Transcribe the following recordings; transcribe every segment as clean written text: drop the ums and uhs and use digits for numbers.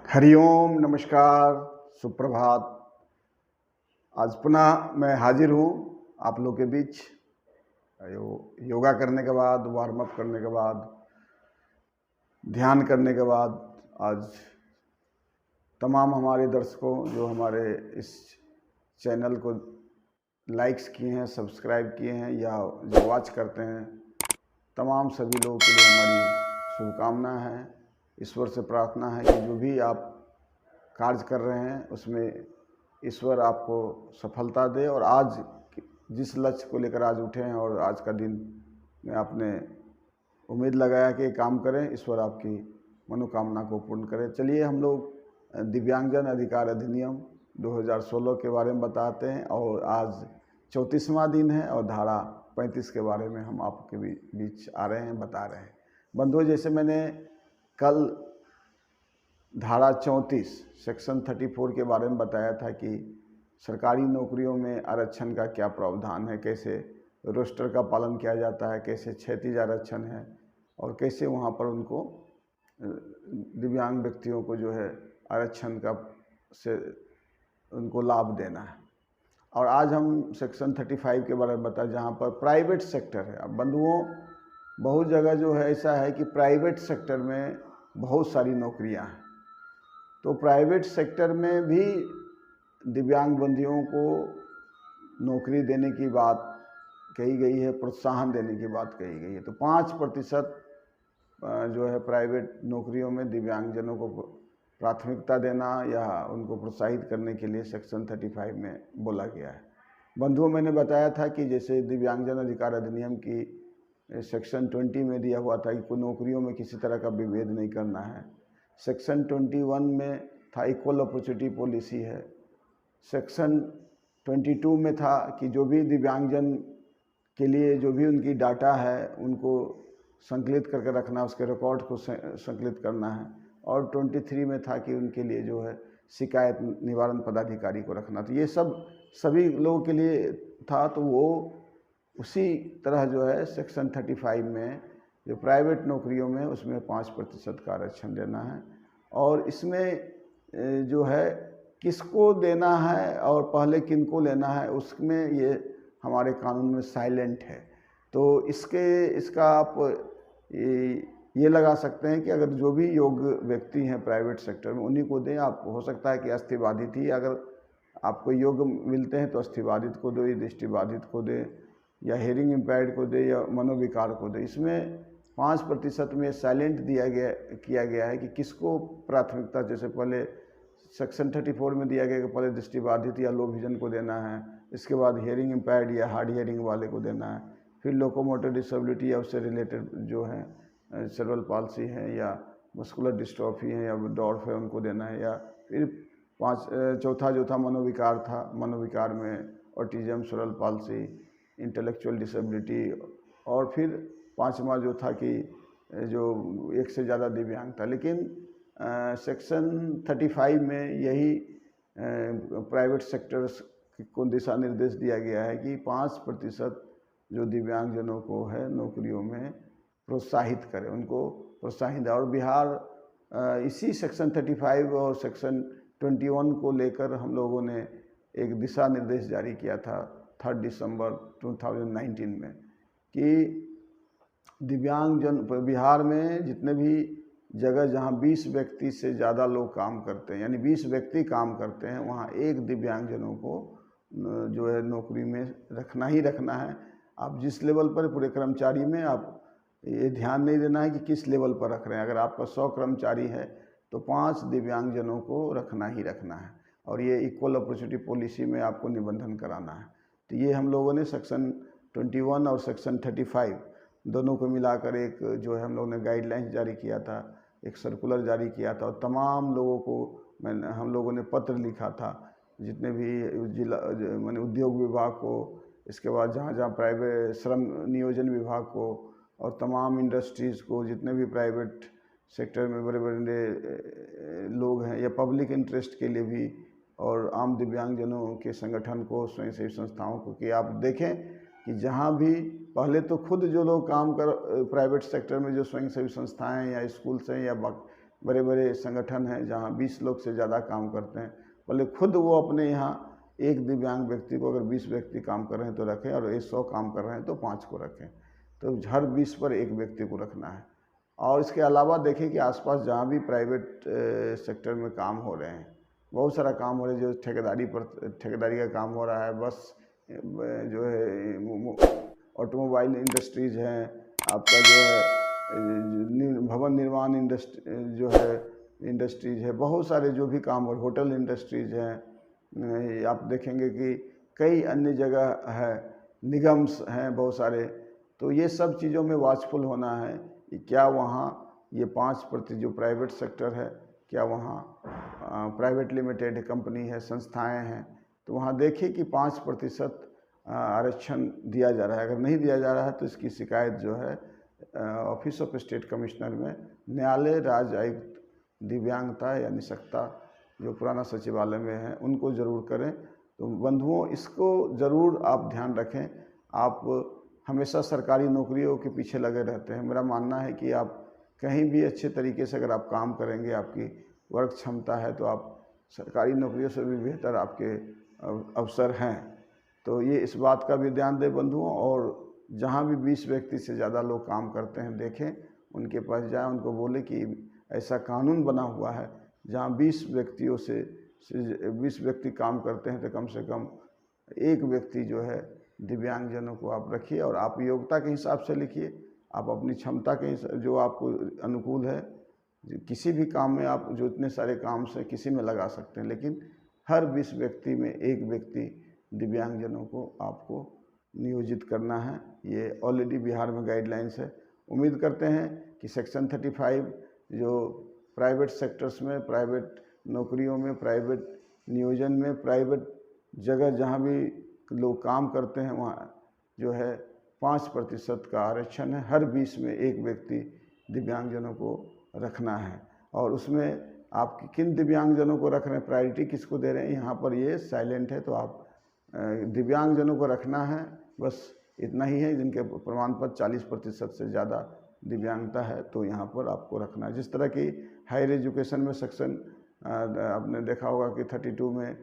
हरिओम, नमस्कार, सुप्रभात। आज पुनः मैं हाजिर हूँ आप लोग के बीच। योगा करने के बाद, वार्म अप करने के बाद, ध्यान करने के बाद आज तमाम हमारे दर्शकों जो हमारे इस चैनल को लाइक्स किए हैं, सब्सक्राइब किए हैं या जो वॉच करते हैं, तमाम सभी लोगों के लिए हमारी शुभकामनाएं हैं। ईश्वर से प्रार्थना है कि जो भी आप कार्य कर रहे हैं उसमें ईश्वर आपको सफलता दे। और आज जिस लक्ष्य को लेकर आज उठे हैं और आज का दिन में आपने उम्मीद लगाया कि काम करें, ईश्वर आपकी मनोकामना को पूर्ण करे। चलिए हम लोग दिव्यांगजन अधिकार अधिनियम 2016 के बारे में बताते हैं और आज 34वां दिन है और धारा 35 के बारे में हम आपके बीच आ रहे हैं, बता रहे हैं। बंधुओं, जैसे मैंने कल धारा 34 सेक्शन 34 के बारे में बताया था कि सरकारी नौकरियों में आरक्षण का क्या प्रावधान है, कैसे रोस्टर का पालन किया जाता है, कैसे क्षैतिज आरक्षण है और कैसे वहाँ पर उनको दिव्यांग व्यक्तियों को जो है आरक्षण का से उनको लाभ देना है। और आज हम सेक्शन 35 के बारे में बताएं जहाँ पर प्राइवेट सेक्टर है। अब बंधुओं, बहुत जगह जो है ऐसा है कि प्राइवेट सेक्टर में बहुत सारी नौकरियाँ हैं, तो प्राइवेट सेक्टर में भी दिव्यांग बंधुओं को नौकरी देने की बात कही गई है, प्रोत्साहन देने की बात कही गई है। तो 5% जो है प्राइवेट नौकरियों में दिव्यांगजनों को प्राथमिकता देना या उनको प्रोत्साहित करने के लिए सेक्शन 35 में बोला गया है। बंधुओं, मैंने बताया था कि जैसे दिव्यांगजन अधिकार अधिनियम की सेक्शन 20 में दिया हुआ था कि नौकरियों में किसी तरह का विभेद नहीं करना है। सेक्शन 21 में था इक्वल अपॉर्चुनिटी पॉलिसी है। सेक्शन 22 में था कि जो भी दिव्यांगजन के लिए जो भी उनकी डाटा है उनको संकलित करके रखना, उसके रिकॉर्ड को संकलित करना है। और 23 में था कि उनके लिए जो है शिकायत निवारण पदाधिकारी को रखना। तो ये सब सभी लोगों के लिए था। तो वो उसी तरह जो है सेक्शन 35 में जो प्राइवेट नौकरियों में उसमें 5% का आरक्षण देना है। और इसमें जो है किसको देना है और पहले किनको लेना है, उसमें ये हमारे कानून में साइलेंट है। तो इसका आप ये लगा सकते हैं कि अगर जो भी योग्य व्यक्ति हैं प्राइवेट सेक्टर में उन्हीं को दें। आप हो सकता है कि अस्थिबाधित ही अगर आपको योग्य मिलते हैं तो अस्थिबाधित को दो, या दृष्टिबाधित को दे, या हेयरिंग इम्पेयर्ड को दे, या मनोविकार को दे। इसमें 5% में साइलेंट किया गया है कि किसको प्राथमिकता, जैसे पहले सेक्शन 34 में दिया गया कि पहले दृष्टिबाधित या लो विजन को देना है, इसके बाद हेयरिंग इम्पेयर्ड या हार्ड हेयरिंग वाले को देना है, फिर लोकोमोटर डिसेबिलिटी या उससे रिलेटेड जो है सेरेब्रल पाल्सी है या मस्कुलर डिस्ट्रॉफी है या डॉर्फ है उनको देना है, या फिर चौथा जो था मनोविकार था। मनोविकार में autism, cerebral palsy, intellectual disability, और फिर 5वां जो था कि जो एक से ज़्यादा दिव्यांग था। लेकिन सेक्शन 35 में यही प्राइवेट सेक्टर्स को दिशा निर्देश दिया गया है कि 5% जो दिव्यांगजनों को है नौकरियों में प्रोत्साहित करें, उनको प्रोत्साहित दें। और बिहार इसी सेक्शन 35 और सेक्शन 21 को लेकर हम लोगों ने एक दिशा निर्देश जारी किया था 3 दिसंबर 2019 में कि दिव्यांगजन बिहार में जितने भी जगह जहां 20 व्यक्ति से ज़्यादा लोग काम करते हैं, यानी 20 व्यक्ति काम करते हैं, वहां एक दिव्यांगजनों को जो है नौकरी में रखना ही रखना है। आप जिस लेवल पर, पूरे कर्मचारी में आप ये ध्यान नहीं देना है कि किस लेवल पर रख रहे हैं। अगर आपका 100 कर्मचारी है तो 5 दिव्यांगजनों को रखना ही रखना है, और ये इक्वल अपॉर्चुनिटी पॉलिसी में आपको निबंधन कराना है। तो ये हम लोगों ने सेक्शन 21 और सेक्शन 35 दोनों को मिलाकर एक जो है हम लोगों ने गाइडलाइंस जारी किया था, एक सर्कुलर जारी किया था। और तमाम लोगों को हम लोगों ने पत्र लिखा था, जितने भी जिला माने उद्योग विभाग को, इसके बाद जहाँ जहाँ प्राइवेट श्रम नियोजन विभाग को, और तमाम इंडस्ट्रीज़ को, जितने भी प्राइवेट सेक्टर में बड़े बड़े लोग हैं, या पब्लिक इंटरेस्ट के लिए भी, और आम दिव्यांगजनों के संगठन को, स्वयंसेवी संस्थाओं को, कि आप देखें कि जहाँ भी पहले तो खुद जो लोग काम कर प्राइवेट सेक्टर में जो स्वयंसेवी संस्थाएं या स्कूल्स हैं या बड़े बड़े संगठन हैं जहाँ 20 लोग से ज़्यादा काम करते हैं, भले खुद वो अपने यहाँ एक दिव्यांग व्यक्ति को अगर 20 व्यक्ति काम कर रहे हैं तो रखें, और 100 काम कर रहे हैं तो 5 को रखें। तो हर 20 पर एक व्यक्ति को रखना है। और इसके अलावा देखें कि आसपास जहाँ भी प्राइवेट सेक्टर में काम हो रहे हैं, बहुत सारा काम हो रहा है, जो ठेकेदारी का काम हो रहा है, बस जो है ऑटोमोबाइल इंडस्ट्रीज़ हैं, आपका जो है भवन निर्माण इंडस्ट्रीज है, बहुत सारे जो भी काम हो, होटल इंडस्ट्रीज हैं, आप देखेंगे कि कई अन्य जगह है, निगम्स हैं बहुत सारे। तो ये सब चीज़ों में वॉचफुल होना है कि क्या वहाँ ये 5% जो प्राइवेट सेक्टर है, क्या वहाँ प्राइवेट लिमिटेड कंपनी है, संस्थाएं हैं, तो वहाँ देखिए कि 5% आरक्षण दिया जा रहा है। अगर नहीं दिया जा रहा है तो इसकी शिकायत जो है ऑफिस ऑफ स्टेट कमिश्नर में न्यायालय, राज्य आयुक्त दिव्यांगता या निशक्तता जो पुराना सचिवालय में है उनको ज़रूर करें। तो बंधुओं, इसको ज़रूर आप ध्यान रखें। आप हमेशा सरकारी नौकरियों के पीछे लगे रहते हैं। मेरा मानना है कि आप कहीं भी अच्छे तरीके से अगर आप काम करेंगे, आपकी वर्क क्षमता है, तो आप सरकारी नौकरियों से भी बेहतर आपके अवसर हैं। तो ये इस बात का भी ध्यान दें बंधुओं, और जहाँ भी 20 व्यक्ति से ज़्यादा लोग काम करते हैं, देखें, उनके पास जाएं, उनको बोले कि ऐसा कानून बना हुआ है जहाँ 20 व्यक्तियों से 20 व्यक्ति काम करते हैं, तो कम से कम एक व्यक्ति जो है दिव्यांगजनों को आप रखिए, और आप योग्यता के हिसाब से लिखिए, आप अपनी क्षमता के जो आपको अनुकूल है, किसी भी काम में आप जो इतने सारे काम से किसी में लगा सकते हैं, लेकिन हर 20 व्यक्ति में एक व्यक्ति दिव्यांगजनों को आपको नियोजित करना है। ये ऑलरेडी बिहार में गाइडलाइंस है। उम्मीद करते हैं कि सेक्शन 35 जो प्राइवेट सेक्टर्स में, प्राइवेट नौकरियों में, प्राइवेट नियोजन में, प्राइवेट जगह जहाँ भी लोग काम करते हैं, वहाँ जो है 5% का आरक्षण है। हर 20 में एक व्यक्ति दिव्यांगजनों को रखना है। और उसमें आप किन दिव्यांगजनों को रख रहे हैं, प्रायोरिटी किसको दे रहे हैं, यहाँ पर ये साइलेंट है। तो आप दिव्यांगजनों को रखना है, बस इतना ही है। जिनके प्रमाण पत्र 40% से ज़्यादा दिव्यांगता है, तो यहाँ पर आपको रखना है। जिस तरह की हायर एजुकेशन में सेक्शन आपने देखा होगा कि 32 में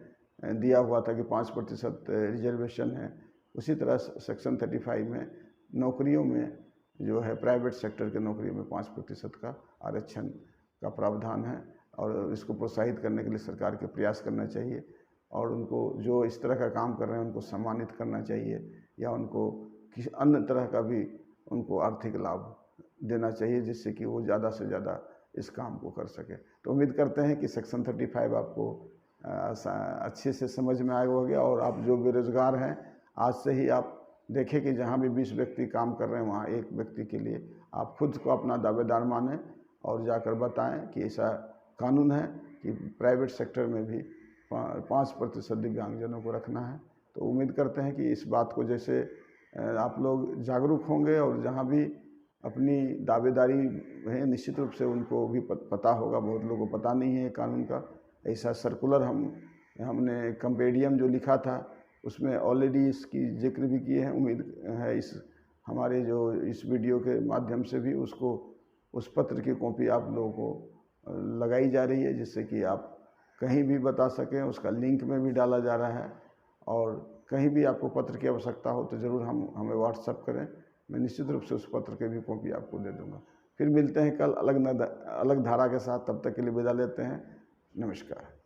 दिया हुआ था कि 5% रिजर्वेशन है, उसी तरह सेक्शन 35 में नौकरियों में जो है प्राइवेट सेक्टर के नौकरियों में 5% का आरक्षण का प्रावधान है। और इसको प्रोत्साहित करने के लिए सरकार के प्रयास करना चाहिए, और उनको जो इस तरह का काम कर रहे हैं उनको सम्मानित करना चाहिए, या उनको किसी अन्य तरह का भी उनको आर्थिक लाभ देना चाहिए, जिससे कि वो ज़्यादा से ज़्यादा इस काम को कर सके। तो उम्मीद करते हैं कि सेक्शन 35 आपको अच्छे से समझ में आया होगा। और आप जो बेरोज़गार हैं, आज से ही आप देखें कि जहाँ भी 20 व्यक्ति काम कर रहे हैं, वहाँ एक व्यक्ति के लिए आप खुद को अपना दावेदार मानें, और जाकर बताएं कि ऐसा कानून है कि प्राइवेट सेक्टर में भी 5% दिव्यांगजनों को रखना है। तो उम्मीद करते हैं कि इस बात को जैसे आप लोग जागरूक होंगे, और जहाँ भी अपनी दावेदारी है, निश्चित रूप से उनको भी पता होगा। बहुत लोगों को पता नहीं है कानून का। ऐसा सर्कुलर हमने कंपेडियम जो लिखा था उसमें ऑलरेडी इसकी जिक्र भी किए हैं। उम्मीद है हमारे जो इस वीडियो के माध्यम से भी उसको, उस पत्र की कॉपी आप लोगों को लगाई जा रही है, जिससे कि आप कहीं भी बता सकें। उसका लिंक में भी डाला जा रहा है, और कहीं भी आपको पत्र की आवश्यकता हो तो ज़रूर हमें व्हाट्सएप करें। मैं निश्चित रूप से उस पत्र की भी कॉपी आपको दे दूंगा। फिर मिलते हैं कल अलग धारा के साथ। तब तक के लिए विदा लेते हैं। नमस्कार।